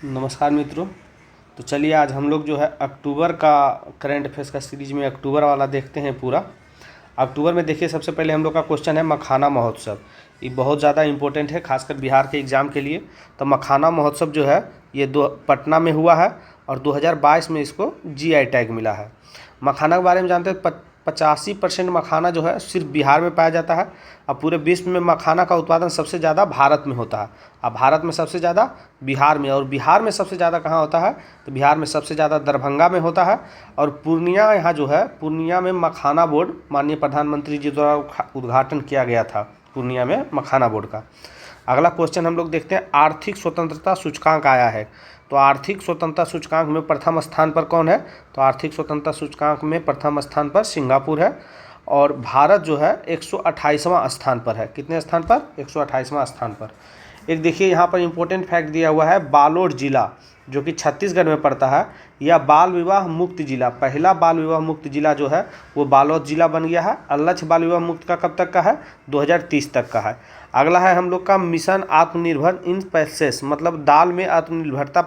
नमस्कार मित्रों। तो चलिए आज हम लोग जो है अक्टूबर का करंट अफेयर्स का सीरीज में अक्टूबर वाला देखते हैं पूरा। अक्टूबर में देखिए सबसे पहले हम लोग का क्वेश्चन है मखाना महोत्सव। ये बहुत ज़्यादा इम्पोर्टेंट है खासकर बिहार के एग्ज़ाम के लिए। तो मखाना महोत्सव जो है ये पटना में हुआ है और 2022 में इसको जीआई टैग मिला है। मखाना के बारे में जानते हैं 85% मखाना जो है सिर्फ बिहार में पाया जाता है। अब पूरे विश्व में मखाना का उत्पादन सबसे ज़्यादा भारत में होता है। अब भारत में सबसे ज़्यादा बिहार में, और बिहार में सबसे ज़्यादा कहाँ होता है तो बिहार में सबसे ज़्यादा दरभंगा में होता है। और पूर्णिया यहाँ जो है पूर्णिया में मखाना बोर्ड माननीय प्रधानमंत्री जी द्वारा उद्घाटन किया गया था पूर्णिया में मखाना बोर्ड का। अगला क्वेश्चन हम लोग देखते हैं आर्थिक स्वतंत्रता सूचकांक आया है। तो आर्थिक स्वतंत्रता सूचकांक में प्रथम स्थान पर कौन है? तो आर्थिक स्वतंत्रता सूचकांक में प्रथम स्थान पर सिंगापुर है और भारत जो है 128वां स्थान पर है। कितने स्थान पर? 128वां स्थान पर। एक देखिए यहाँ पर इम्पोर्टेंट फैक्ट दिया हुआ है, बालोड जिला जो कि छत्तीसगढ़ में पड़ता है यह बाल विवाह मुक्त जिला, पहला बाल विवाह मुक्त जिला जो है वो बालोद जिला बन गया है। और लक्ष्य बाल विवाह मुक्त का कब तक का है? 2030 तक का है। अगला है हम लोग का मिशन आत्मनिर्भर इन स्पाइसेस, मतलब दाल में आत्मनिर्भरता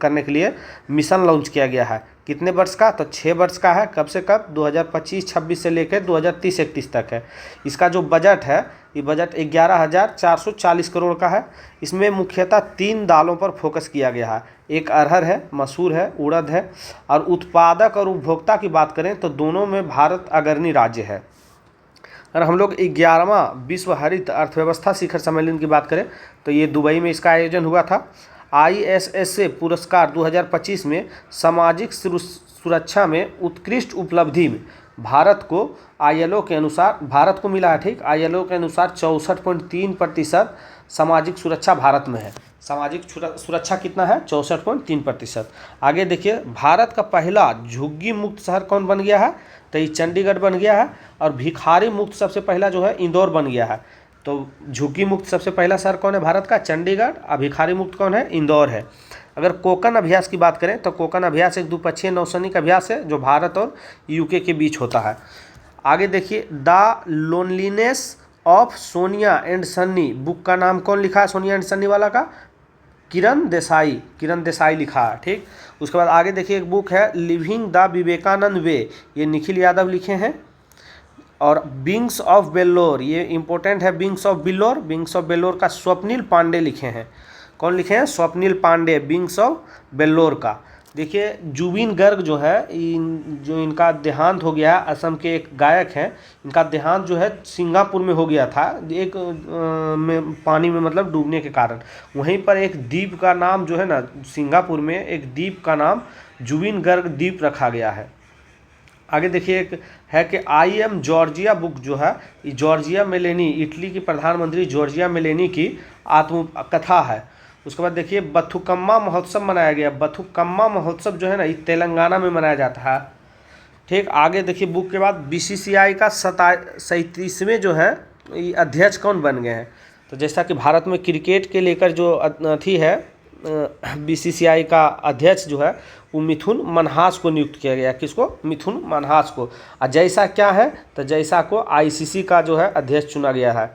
करने के लिए मिशन लॉन्च किया गया है। कितने वर्ष का? तो 6 वर्ष का है। कब से कब? 2025-26 से लेकर 2030-31 तक है। इसका जो बजट है ये बजट 11,440 करोड़ का है। इसमें मुख्यतः 3 दालों पर फोकस किया गया है। एक अरहर है, मसूर है, उड़द है। और उत्पादक और उपभोक्ता की बात करें तो दोनों में भारत अग्रणी राज्य है। अगर हम लोग 11वां विश्व हरित अर्थव्यवस्था शिखर सम्मेलन की बात करें तो ये दुबई में इसका आयोजन हुआ था। ISSA पुरस्कार 2025 में सामाजिक सुरक्षा में उत्कृष्ट उपलब्धि में भारत को ILO के अनुसार भारत को मिला है। ठीक, ILO के अनुसार 64.3% सामाजिक सुरक्षा भारत में है। सामाजिक सुरक्षा कितना है? 64.3%। आगे देखिए भारत का पहला झुग्गी मुक्त शहर कौन बन गया है? तो ये चंडीगढ़ बन गया है। और भिखारी मुक्त सबसे पहला जो है इंदौर बन गया है। तो झुग्गी मुक्त सबसे पहला शहर कौन है भारत का? चंडीगढ़। और भिखारी मुक्त कौन है? इंदौर है। अगर कोकन अभ्यास की बात करें तो कोकन अभ्यास एक द्विपक्षीय नौसैनिक अभ्यास है जो भारत और UK के बीच होता है। आगे देखिए the loneliness of Sonia and Sunny book का नाम कौन लिखा है? सोनिया एंड सन्नी वाला का किरण देसाई लिखा है। ठीक, उसके बाद आगे देखिए एक बुक है लिविंग द विवेकानंद वे, ये निखिल यादव लिखे हैं। और विंग्स ऑफ बेल्लोर, ये इंपॉर्टेंट है। विंग्स ऑफ बेल्लोर का स्वप्निल पांडे लिखे हैं। कौन लिखे हैं? स्वप्निल पांडे, विंग्स ऑफ बेल्लोर का। देखिए जुबिन गर्ग जो है जो इनका देहांत हो गया, असम के एक गायक हैं, इनका देहांत जो है सिंगापुर में हो गया था एक में पानी में मतलब डूबने के कारण। वहीं पर एक द्वीप का नाम जो है ना, सिंगापुर में एक द्वीप का नाम जुबिन गर्ग द्वीप रखा गया है। आगे देखिए एक है कि आई एम जॉर्जिया बुक जो है जॉर्जिया मेलेनी, इटली की प्रधानमंत्री जॉर्जिया मेलेनी की आत्मकथा है। उसके बाद देखिए बथुकम्मा महोत्सव मनाया गया। बथुकम्मा महोत्सव जो है ना ये तेलंगाना में मनाया जाता है। ठीक, आगे देखिए बुक के बाद BCCI का 37वें जो है ये अध्यक्ष कौन बन गए हैं? तो जैसा कि भारत में क्रिकेट के लेकर जो अथी है BCCI का अध्यक्ष जो है वो मिथुन मनहास को नियुक्त किया गया। किसको? मिथुन मनहास को। और जैसा क्या है तो जैसा को ICC का जो है अध्यक्ष चुना गया है।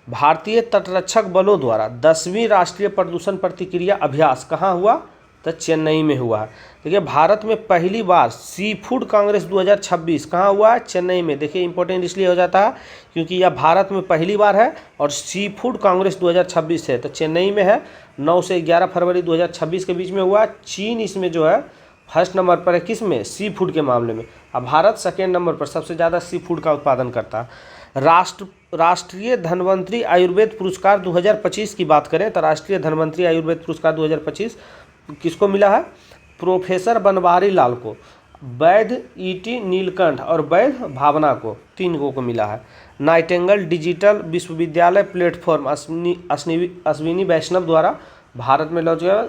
भारतीय तटरक्षक बलों द्वारा 10वीं राष्ट्रीय प्रदूषण प्रतिक्रिया अभ्यास कहाँ हुआ? तो चेन्नई में हुआ है। देखिए भारत में पहली बार सी फूड कांग्रेस 2026 कहाँ हुआ है? चेन्नई में। देखिए इंपॉर्टेंट इसलिए हो जाता है क्योंकि यह भारत में पहली बार है और सी फूड कांग्रेस 2026 है तो चेन्नई में है। 9 से 11 फरवरी 2026 के बीच में हुआ। चीन इसमें जो है फर्स्ट नंबर पर है, किस में? सी फूड के मामले में। अब भारत सेकेंड नंबर पर सबसे ज़्यादा सी फूड का उत्पादन करता है। राष्ट्रीय धन्वंतरी आयुर्वेद पुरस्कार 2025 की बात करें तो राष्ट्रीय धन्वंतरी आयुर्वेद पुरस्कार 2025 किसको मिला है? प्रोफेसर बनवारी लाल को, वैद्य ET नीलकंठ और वैद्य भावना को, 3 को मिला है। नाइटिंगेल डिजिटल विश्वविद्यालय प्लेटफॉर्म अश्विनी वैष्णव द्वारा भारत में लॉन्च किया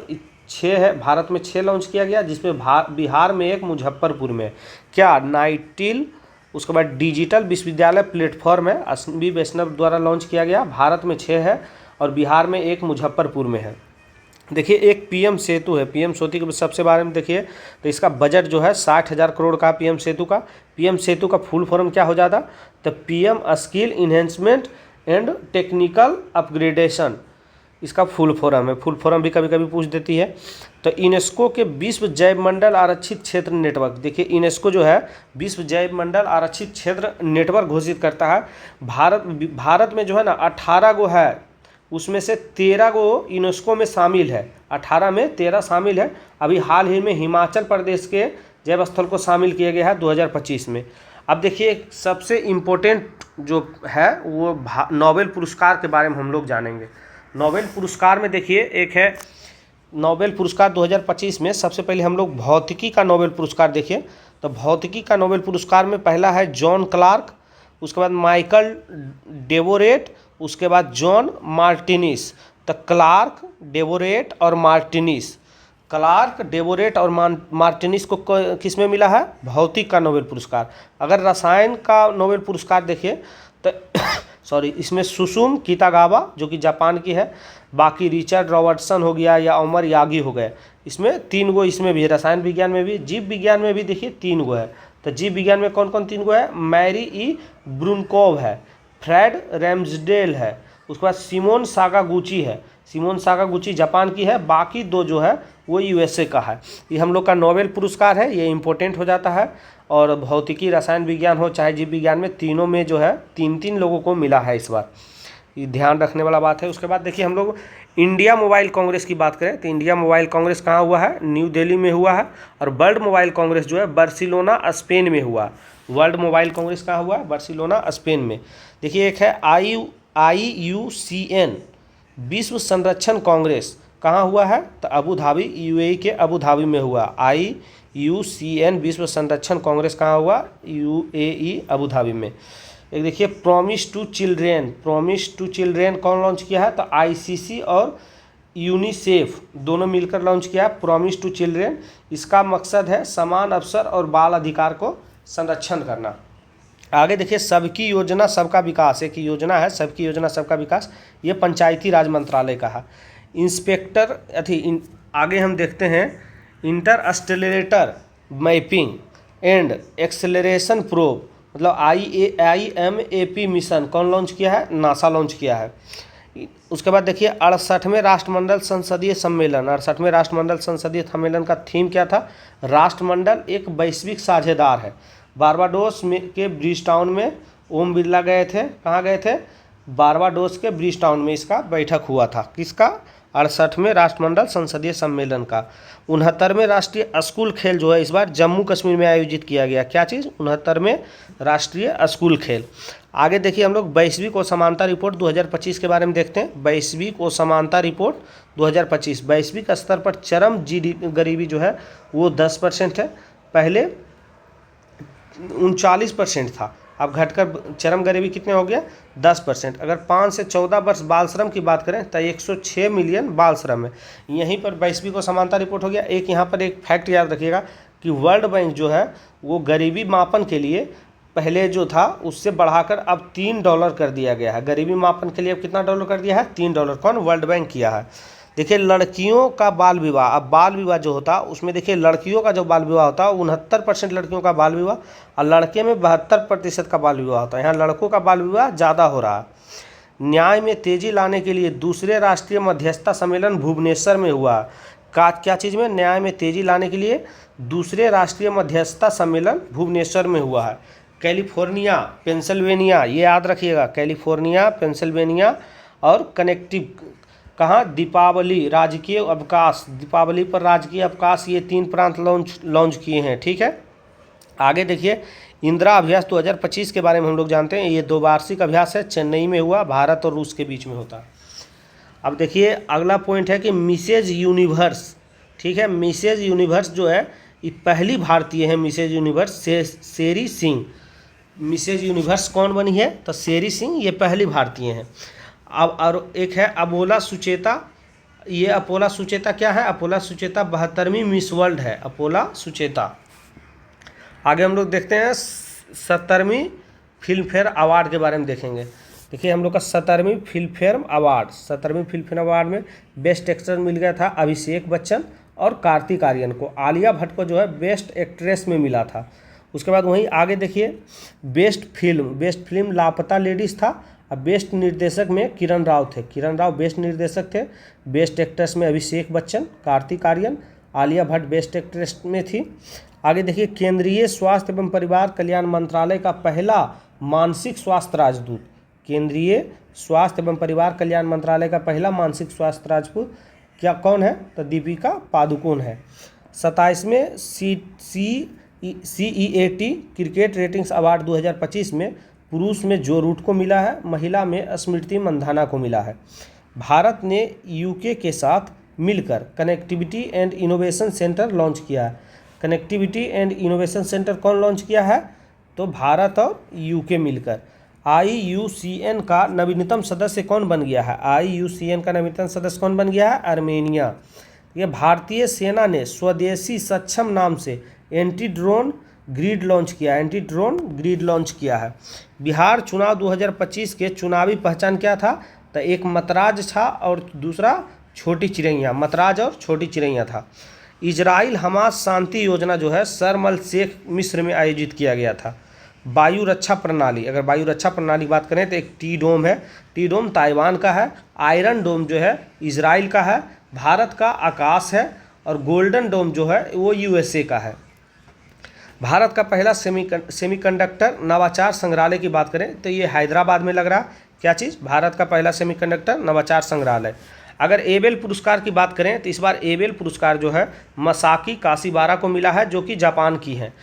6 है। भारत में 6 लॉन्च किया गया जिसमें बिहार में एक, मुजफ्फरपुर में। क्या? नाइटिल। उसके बाद डिजिटल विश्वविद्यालय प्लेटफॉर्म है, अश्विनी वैष्णव द्वारा लॉन्च किया गया। भारत में 6 है और बिहार में एक, मुजफ्फरपुर में है। देखिए एक PM सेतु है। PM सेतु के सबसे बारे में देखिए तो इसका बजट जो है 60,000 करोड़ का PM सेतु का। PM सेतु का फुल फॉर्म क्या हो जाता? तो PM skill enhancement and technical upgradation. इसका फुल फॉर्म है, फुल फॉर्म भी कभी कभी पूछ देती है। तो यूनेस्को के विश्व जैव मंडल आरक्षित क्षेत्र नेटवर्क, देखिए यूनेस्को जो है विश्व जैव मंडल आरक्षित क्षेत्र नेटवर्क घोषित करता है। भारत में जो है ना 18 गो है, उसमें से 13 गो यूनेस्को में शामिल है, 18 में 13 शामिल है। अभी हाल ही में हिमाचल प्रदेश के जैव स्थल को शामिल किया गया है 2025 में। अब देखिए सबसे इम्पोर्टेंट जो है वो नोबेल पुरस्कार के बारे में हम लोग जानेंगे। नोबेल पुरस्कार में देखिए एक है नोबेल पुरस्कार 2025 में, सबसे पहले हम लोग भौतिकी का नोबेल पुरस्कार देखिए। तो भौतिकी का नोबेल पुरस्कार में पहला है जॉन क्लार्क, उसके बाद माइकल डेवोरेट, उसके बाद जॉन मार्टिनिस। तो क्लार्क, डेवोरेट और मार्टिनिस, क्लार्क, डेवोरेट और मार्टिनिस को किस में मिला है? भौतिक का नोबेल पुरस्कार। अगर रसायन का नोबेल पुरस्कार देखिए तो सॉरी इसमें सुसुम कितागावा जो कि जापान की है, बाकी रिचर्ड रॉबर्टसन हो गया या अमर यागी हो गए, इसमें 3 गो इसमें भी है। रसायन विज्ञान में भी, जीव विज्ञान में भी देखिए 3 गो है। तो जीव विज्ञान में कौन कौन 3 गो है? मैरी ई ब्रुनकोव है, फ्रेड रैम्सडेल है, उसके बाद सिमोन साकागुची है। सिमोन साकागुची जापान की है, बाकी 2 जो है वो यूएसए का है। ये हम लोग का नोबेल पुरस्कार है, ये इम्पोर्टेंट हो जाता है। और भौतिकी, रसायन विज्ञान हो चाहे जीव विज्ञान में, तीनों में जो है 3-3 लोगों को मिला है इस बार, ये ध्यान रखने वाला बात है। उसके बाद देखिए हम लोग इंडिया मोबाइल कांग्रेस की बात करें तो इंडिया मोबाइल कांग्रेस कहाँ हुआ है? न्यू दिल्ली में हुआ है। और वर्ल्ड मोबाइल कांग्रेस जो है बार्सिलोना स्पेन में हुआ। वर्ल्ड मोबाइल कांग्रेस कहाँ हुआ? बार्सिलोना स्पेन में। देखिए एक है IUCN विश्व संरक्षण कांग्रेस, कहाँ हुआ है? तो अबू धाबी, यूएई के अबू धाबी में हुआ। IUCN विश्व संरक्षण कांग्रेस कहाँ हुआ? UAE अबू धाबी में। एक देखिए promise to children, promise to children कौन लॉन्च किया है? तो ICC और यूनिसेफ दोनों मिलकर लॉन्च किया है प्रॉमिस टू चिल्ड्रेन। इसका मकसद है समान अवसर और बाल अधिकार को संरक्षण करना। आगे देखिए सबकी योजना सबका विकास, एक योजना है सबकी योजना सबका विकास, ये पंचायती राज मंत्रालय का है। इंस्पेक्टर आगे हम देखते हैं इंटरस्टेलरेटर मैपिंग एंड एक्सेलरेशन प्रोब, मतलब IMAP मिशन कौन लॉन्च किया है? नासा लॉन्च किया है। उसके बाद देखिए 68वें राष्ट्रमंडल संसदीय सम्मेलन, 68वें राष्ट्रमंडल संसदीय सम्मेलन का थीम क्या था? राष्ट्रमंडल एक वैश्विक साझेदार है। बारबाडोस में के ब्रिजटाउन में ओम बिरला गए थे, कहाँ गए थे? बारबाडोस के ब्रिजटाउन में इसका बैठक हुआ था। किसका? 68वें राष्ट्रमंडल संसदीय सम्मेलन का। 69वें राष्ट्रीय स्कूल खेल जो है इस बार जम्मू कश्मीर में आयोजित किया गया। क्या चीज़? 69वें राष्ट्रीय स्कूल खेल। आगे देखिए हम लोग वैश्विक असमानता रिपोर्ट 2025 के बारे में देखते हैं। वैश्विक असमानता रिपोर्ट 2025, वैश्विक स्तर पर चरम गरीबी जो है वो 10% है, पहले 39% था, अब घटकर चरम गरीबी कितने हो गया? 10%। अगर 5 से 14 वर्ष बाल श्रम की बात करें तो 106 मिलियन बाल श्रम है। यहीं पर वैश्विक असमानता रिपोर्ट हो गया। एक यहाँ पर एक फैक्ट याद रखिएगा कि वर्ल्ड बैंक जो है वो गरीबी मापन के लिए पहले जो था उससे बढ़ाकर अब $3 कर दिया गया है। गरीबी मापन के लिए अब कितना डॉलर कर दिया है? $3। कौन? वर्ल्ड बैंक किया है। देखिए लड़कियों का बाल विवाह, अब बाल विवाह जो होता है उसमें देखिए लड़कियों का जो बाल विवाह होता है 69% लड़कियों का बाल विवाह, और लड़के में 72% का बाल विवाह होता है। यहाँ लड़कों का बाल विवाह ज़्यादा हो रहा है। न्याय में तेजी लाने के लिए दूसरे राष्ट्रीय मध्यस्थता सम्मेलन भुवनेश्वर में हुआ। क्या चीज़ में? न्याय में तेजी लाने के लिए दूसरे राष्ट्रीय मध्यस्थता सम्मेलन भुवनेश्वर में हुआ है। कैलिफोर्निया, पेंसिल्वेनिया, ये याद रखिएगा, कैलिफोर्निया, पेंसिल्वेनिया और कनेक्टिव, कहाँ? दीपावली राजकीय अवकाश, दीपावली पर राजकीय अवकाश, ये 3 प्रांत लॉन्च किए हैं। ठीक है, आगे देखिए इंदिरा अभ्यास 2025 के बारे में हम लोग जानते हैं। ये 2 वार्षिक अभ्यास है, चेन्नई में हुआ, भारत और रूस के बीच में होता है। अब देखिए अगला पॉइंट है कि मिसेज यूनिवर्स। ठीक है, मिसेज यूनिवर्स जो है ये पहली भारतीय है। मिसेज यूनिवर्स शेरी सिंह, मिसेज यूनिवर्स कौन बनी है? तो शेरी सिंह, ये पहली भारतीय हैं। अब और एक है अपोला सुचेता। ये अपोला सुचेता क्या है? अपोला सुचेता 72वीं मिस वर्ल्ड है, अपोला सुचेता। आगे हम लोग देखते हैं 70वीं फिल्म फेयर अवार्ड के बारे में देखेंगे। देखिए हम लोग का 70वीं फिल्म फेयर अवार्ड, 70वीं फिल्म फेयर अवार्ड में बेस्ट एक्टर मिल गया था अभिषेक बच्चन और कार्तिक आर्यन को। आलिया भट्ट को जो है बेस्ट एक्ट्रेस में मिला था। उसके बाद वहीं आगे देखिए बेस्ट फिल्म लापता लेडीज़ था, अब बेस्ट निर्देशक में किरण राव थे, किरण राव बेस्ट निर्देशक थे। बेस्ट एक्ट्रेस में अभिषेक बच्चन, कार्तिक आर्यन, आलिया भट्ट बेस्ट एक्ट्रेस में थी। आगे देखिए, केंद्रीय स्वास्थ्य एवं परिवार कल्याण मंत्रालय का पहला मानसिक स्वास्थ्य राजदूत, केंद्रीय स्वास्थ्य एवं परिवार कल्याण मंत्रालय का पहला मानसिक स्वास्थ्य राजदूत क्या कौन है? तो दीपिका पादुकोण है। 27वें CEAT क्रिकेट रेटिंग्स अवार्ड 2025 में पुरुष में जो रूट को मिला है, महिला में स्मृति मंधाना को मिला है। भारत ने यूके के साथ मिलकर connectivity and innovation centre launch किया है। कनेक्टिविटी एंड इनोवेशन सेंटर कौन लॉन्च किया है? तो भारत और यूके मिलकर। IUCN का नवीनतम सदस्य कौन बन गया है? IUCN का नवीनतम सदस्य कौन बन गया है? आर्मेनिया। ये भारतीय सेना ने स्वदेशी सक्षम नाम से एंटी ड्रोन ग्रिड लॉन्च किया है, एंटी ड्रोन ग्रिड लॉन्च किया है। बिहार चुनाव 2025 के चुनावी पहचान क्या था? तो एक मतराज था और दूसरा छोटी चिड़ैया, मतराज और छोटी चिड़ैया था। इजराइल हमास शांति योजना जो है शर्म अल शेख मिस्र में आयोजित किया गया था। वायु रक्षा प्रणाली, अगर वायु रक्षा प्रणाली की बात करें तो एक टी डोम है, टी डोम ताइवान का है, आयरन डोम जो है इजराइल का है, भारत का आकाश है और गोल्डन डोम जो है वो USA का है। भारत का पहला सेमीकंडक्टर नवाचार संग्रहालय की बात करें तो ये हैदराबाद में लग रहा है। क्या चीज़? भारत का पहला सेमीकंडक्टर नवाचार संग्रहालय। अगर एबेल पुरस्कार की बात करें तो इस बार एबेल पुरस्कार जो है मसाकी काशीबारा को मिला है, जो कि जापान की है।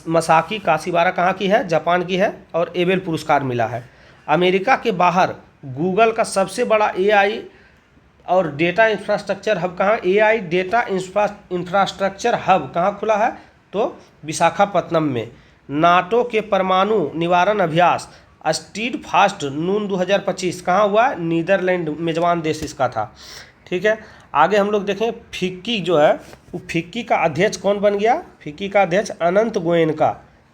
मसाकी काशीबारा कहाँ की है? जापान की है और एबेल पुरस्कार मिला है। अमेरिका के बाहर गूगल का सबसे बड़ा AI और डेटा इंफ्रास्ट्रक्चर हब कहाँ? AI डेटा इंफ्रास्ट्रक्चर हब कहाँ खुला है? तो विशाखापत्तनम में। नाटो के परमाणु निवारण अभ्यास स्टीड फास्ट नून 2025 कहाँ हुआ? नीदरलैंड मेजबान देश इसका था। ठीक है, आगे हम लोग देखें फिक्की जो है वो फिक्की का अध्यक्ष कौन बन गया? फिक्की का अध्यक्ष अनंत गोयनका।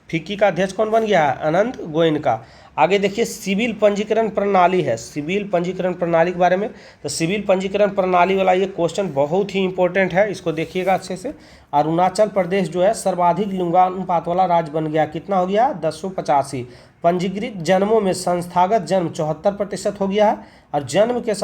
फिक्की का अध्यक्ष कौन बन गया है? अनंत गोयनका। आगे देखिए सिविल पंजीकरण प्रणाली है, सिविल पंजीकरण प्रणाली के बारे में। तो सिविल पंजीकरण प्रणाली वाला ये क्वेश्चन बहुत ही इंपॉर्टेंट है, इसको देखिएगा अच्छे से। अरुणाचल प्रदेश जो है सर्वाधिक लिंगानुपात वाला राज्य बन गया। कितना हो गया? 1085। पंजीकृत जन्मों में संस्थागत जन्म 74% हो गया है और जन्म के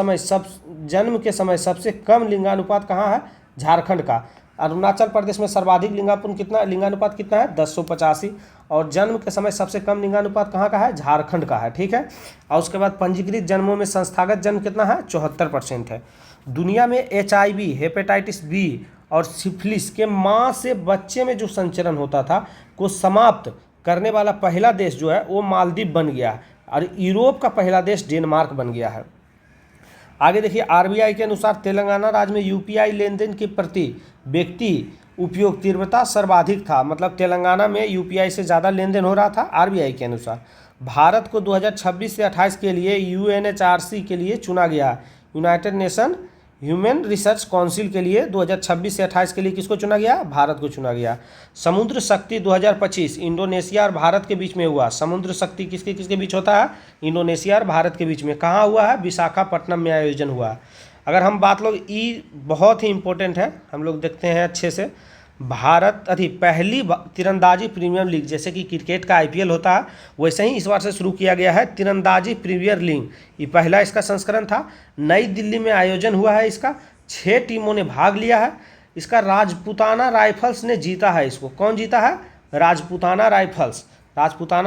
समय सबसे कम लिंगानुपात कहाँ है? झारखंड का। अरुणाचल प्रदेश में सर्वाधिक लिंगानुपात कितना है? 1085 और जन्म के समय सबसे कम लिंगानुपात कहाँ का है? झारखंड का है। ठीक है, और उसके बाद पंजीकृत जन्मों में संस्थागत जन्म कितना है? 74% है। दुनिया में HIV, हेपेटाइटिस B और सिफिलिस के माँ से बच्चे में जो संचरण होता था को समाप्त करने वाला पहला देश जो है वो मालदीव बन गया है और यूरोप का पहला देश डेनमार्क बन गया है। आगे देखिए RBI के अनुसार तेलंगाना राज्य में UPI लेन देन के प्रति व्यक्ति उपयोग तीव्रता सर्वाधिक था, मतलब तेलंगाना में UPI से ज़्यादा लेन देन हो रहा था RBI के अनुसार। भारत को 2026 से 28 के लिए UNHRC के लिए चुना गया। United nation human research council के लिए 2026 से 28 के लिए किसको चुना गया? भारत को चुना गया। समुद्र शक्ति 2025 इंडोनेशिया और भारत के बीच में हुआ। समुद्र शक्ति किसके किसके बीच होता है? इंडोनेशिया और भारत के बीच में। कहाँ हुआ है? विशाखापट्टनम में आयोजन हुआ है। अगर हम बात लोग बहुत ही इंपॉर्टेंट है, हम लोग देखते हैं अच्छे से। पहली तीरंदाजी प्रीमियर लीग, जैसे कि क्रिकेट का IPL होता है वैसे ही इस बार से शुरू किया गया है तीरंदाजी प्रीमियर लीग। ये पहला इसका संस्करण था। नई दिल्ली में आयोजन हुआ है इसका। 6 टीमों ने भाग लिया है। इसका राजपूताना राइफल्स ने जीता है। इसको कौन जीता है? राजपूताना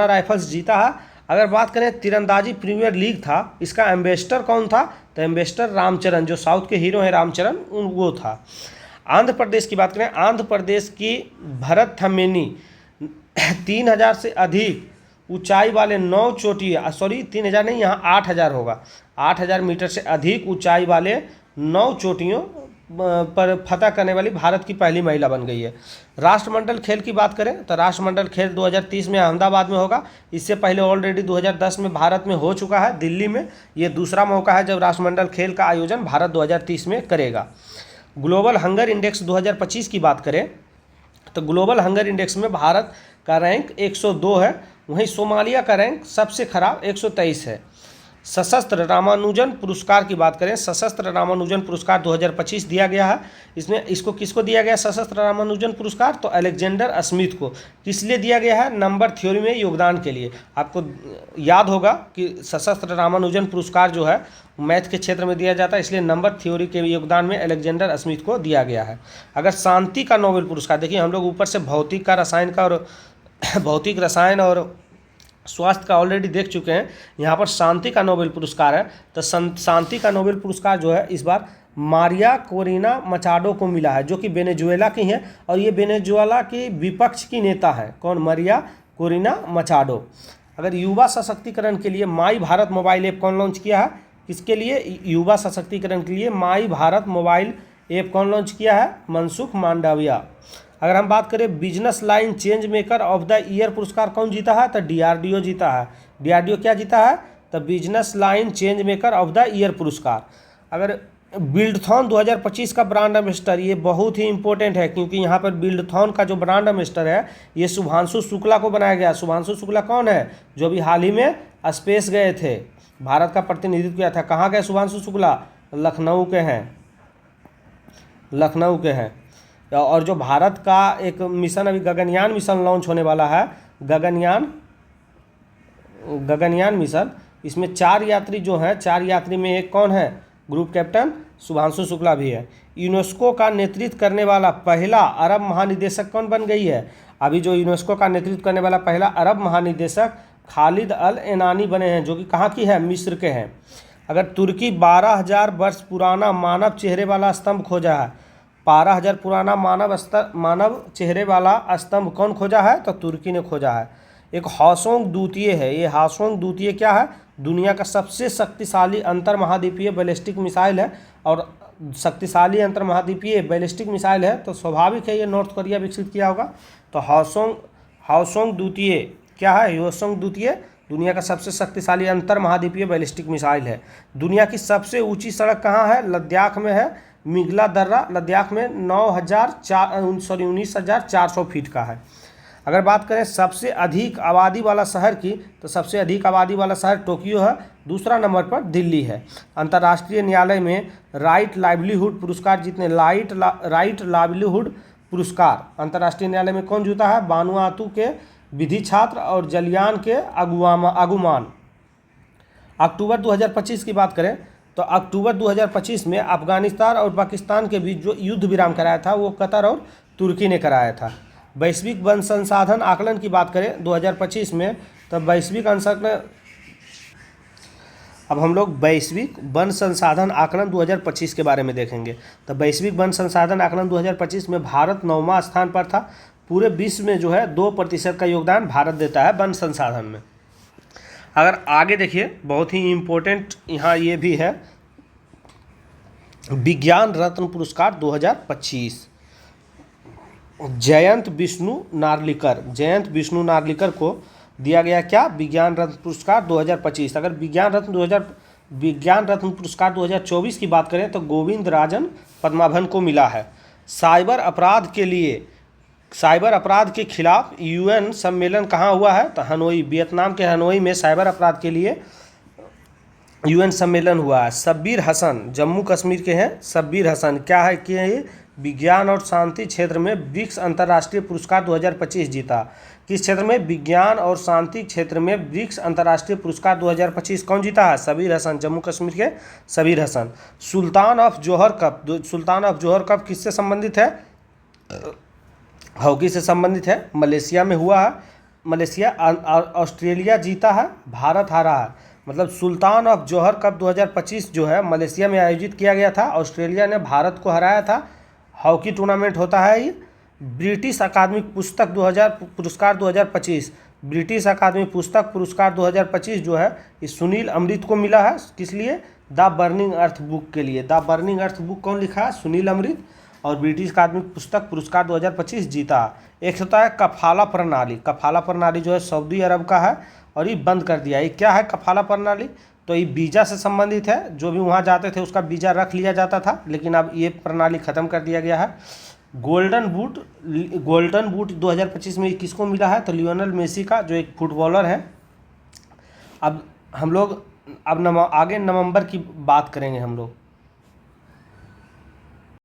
राइफल्स जीता है। अगर बात करें तीरंदाजी प्रीमियर लीग था, इसका एम्बेसडर कौन था? तो एम्बेसडर रामचरण, जो साउथ के हीरो हैं रामचरण, वो था। आंध्र प्रदेश की बात करें, आंध्र प्रदेश की भरत थमेनी 3000 से अधिक ऊंचाई वाले 9 चोटियाँ 3000 नहीं, यहाँ 8000 होगा। 8000 मीटर से अधिक ऊंचाई वाले 9 चोटियों पर फतह करने वाली भारत की पहली महिला बन गई है। राष्ट्रमंडल खेल की बात करें तो राष्ट्रमंडल खेल 2030 में अहमदाबाद में होगा। इससे पहले ऑलरेडी 2010 में भारत में हो चुका है, दिल्ली में। ये दूसरा मौका है जब राष्ट्रमंडल खेल का आयोजन भारत 2030 में करेगा। ग्लोबल हंगर इंडेक्स 2025 की बात करें तो ग्लोबल हंगर इंडेक्स में भारत का रैंक 102 है, वहीं सोमालिया का रैंक सबसे खराब 123 है। सशस्त्र रामानुजन पुरस्कार की बात करें, सशस्त्र रामानुजन पुरस्कार 2025 दिया गया है। इसमें इसको किसको दिया गया सशस्त्र रामानुजन पुरस्कार? तो अलेक्जेंडर स्मिथ को। किस लिए दिया गया है? नंबर थ्योरी में योगदान के लिए। आपको याद होगा कि सशस्त्र रामानुजन पुरस्कार जो है मैथ के क्षेत्र में दिया जाता है, इसलिए नंबर थ्योरी के योगदान में अलेक्जेंडर स्मिथ को दिया गया है। अगर शांति का नोबेल पुरस्कार, देखिए हम लोग ऊपर से भौतिक का, रसायन का और भौतिक, रसायन और स्वास्थ्य का ऑलरेडी देख चुके हैं। यहाँ पर शांति का नोबेल पुरस्कार है, तो शांति का नोबेल पुरस्कार जो है इस बार मारिया कोरिना मचाडो को मिला है, जो कि वेनेजुएला की हैं और ये वेनेजुएला की विपक्ष की नेता है। कौन? Maria Corina Machado. अगर युवा सशक्तिकरण के लिए माई भारत मोबाइल ऐप कौन लॉन्च किया है? किसके लिए? युवा सशक्तिकरण के लिए माई भारत मोबाइल ऐप कौन लॉन्च किया है? मनसुख मांडविया। अगर हम बात करें business line change maker of the year पुरस्कार कौन जीता है? तो डीआरडीओ जीता है। डीआरडीओ क्या जीता है? तो business line change maker of the year पुरस्कार। अगर बिल्डथॉन 2025 का ब्रांड एम्बेसडर, ये बहुत ही इंपॉर्टेंट है क्योंकि यहाँ पर बिल्डथॉन का जो ब्रांड एम्बेसडर है ये शुभांशु शुक्ला को बनाया गया। शुभांशु शुक्ला कौन है? जो भी हाल ही में स्पेस गए थे, भारत का प्रतिनिधित्व किया था। कहाँ गए शुभांशु शुक्ला? लखनऊ के हैं, लखनऊ के हैं। और जो भारत का एक मिशन, अभी गगनयान मिशन लॉन्च होने वाला है, गगनयान मिशन, इसमें 4 यात्री जो हैं, 4 यात्री में एक कौन है? ग्रुप कैप्टन शुभांशु शुक्ला भी है। यूनेस्को का नेतृत्व करने वाला पहला अरब महानिदेशक कौन बन गई है? अभी जो यूनेस्को का नेतृत्व करने वाला पहला अरब महानिदेशक खालिद अल एनानी बने हैं, जो कि कहाँ की है? मिस्र के हैं। अगर तुर्की 12,000 वर्ष पुराना मानव चेहरे वाला स्तंभ खोजा है, 12,000 पुराना मानव चेहरे वाला स्तंभ कौन खोजा है? तो तुर्की ने खोजा है। एक हासोंग द्वितीय है, ये हासोंग द्वितीय क्या है? दुनिया का सबसे शक्तिशाली अंतर्महाद्वीपीय बैलिस्टिक मिसाइल है। और शक्तिशाली अंतर्महाद्वीपीय बैलिस्टिक मिसाइल है तो स्वाभाविक है ये नॉर्थ कोरिया विकसित किया होगा। तो हासोंग द्वितीय क्या है? हासोंग द्वितीय दुनिया का सबसे शक्तिशाली अंतर्महाद्वीपीय बैलिस्टिक मिसाइल है। दुनिया की सबसे ऊंची सड़क कहाँ है? लद्दाख में है। मिगला दर्रा लद्दाख में 19,400 फीट का है। अगर बात करें सबसे अधिक आबादी वाला शहर की, तो सबसे अधिक आबादी वाला शहर टोक्यो है। दूसरा नंबर पर दिल्ली है। अंतर्राष्ट्रीय न्यायालय में राइट लाइवलीहुड पुरस्कार जीतने, राइट लाइवलीहुड पुरस्कार अंतर्राष्ट्रीय न्यायालय में कौन जीता है? बानुआतु के विधि छात्र और जलियान के अगुमान। अक्टूबर 2025 की बात करें तो अक्टूबर 2025 में अफगानिस्तान और पाकिस्तान के बीच जो युद्ध विराम कराया था वो कतर और तुर्की ने कराया था। वैश्विक वन संसाधन आकलन की बात करें 2025 में, तो वैश्विक अब हम लोग वैश्विक वन संसाधन आकलन 2025 के बारे में देखेंगे। तो वैश्विक वन संसाधन आकलन 2025 में भारत 9वां स्थान पर था। पूरे विश्व में जो है 2% का योगदान भारत देता है वन संसाधन में। अगर आगे देखिए, बहुत ही इम्पोर्टेंट यहाँ ये भी है, विज्ञान रत्न पुरस्कार 2025 जयंत विष्णु नार्लिकर को दिया गया। क्या? विज्ञान रत्न पुरस्कार 2025। अगर विज्ञान रत्न पुरस्कार 2024 की बात करें तो गोविंद राजन पद्माभन को मिला है। साइबर अपराध के खिलाफ यूएन सम्मेलन कहाँ हुआ है? तो हनोई, वियतनाम के हनोई में साइबर अपराध के लिए यूएन सम्मेलन हुआ है। शब्बीर हसन जम्मू कश्मीर के हैं। शब्बीर हसन क्या है कि ये विज्ञान और शांति क्षेत्र में ब्रिक्स अंतर्राष्ट्रीय पुरस्कार 2025 जीता। किस क्षेत्र में? विज्ञान और शांति क्षेत्र में ब्रिक्स अंतर्राष्ट्रीय पुरस्कार 2025 कौन जीता है? शब्बीर हसन, जम्मू कश्मीर के शब्बीर हसन। सुल्तान ऑफ जोहर कप किससे संबंधित है? हॉकी से संबंधित है। मलेशिया में हुआ है। मलेशिया ऑस्ट्रेलिया जीता है, भारत हारा है। मतलब सुल्तान ऑफ जोहर कप 2025 जो है मलेशिया में आयोजित किया गया था, ऑस्ट्रेलिया ने भारत को हराया था। हॉकी टूर्नामेंट होता है ये। ब्रिटिश अकादमिक पुस्तक पुरस्कार 2025, ब्रिटिश अकादमी पुस्तक पुरस्कार 2025 जो है ये सुनील अमृत को मिला है। किस लिए? द बर्निंग अर्थ बुक के लिए। द बर्निंग अर्थ बुक कौन लिखा है? सुनील अमृत। और ब्रिटिश अकादमिक पुस्तक पुरस्कार 2025 जीता। एक होता है कफाला प्रणाली। कफाला प्रणाली जो है सऊदी अरब का है और ये बंद कर दिया। ये क्या है कफाला प्रणाली? तो ये वीज़ा से संबंधित है। जो भी वहाँ जाते थे उसका वीज़ा रख लिया जाता था, लेकिन अब ये प्रणाली ख़त्म कर दिया गया है। गोल्डन बूट 2025 में किसको मिला है? तो लियोनेल मेसी का, जो एक फुटबॉलर है। अब हम लोग अब आगे नवंबर की बात करेंगे हम लोग।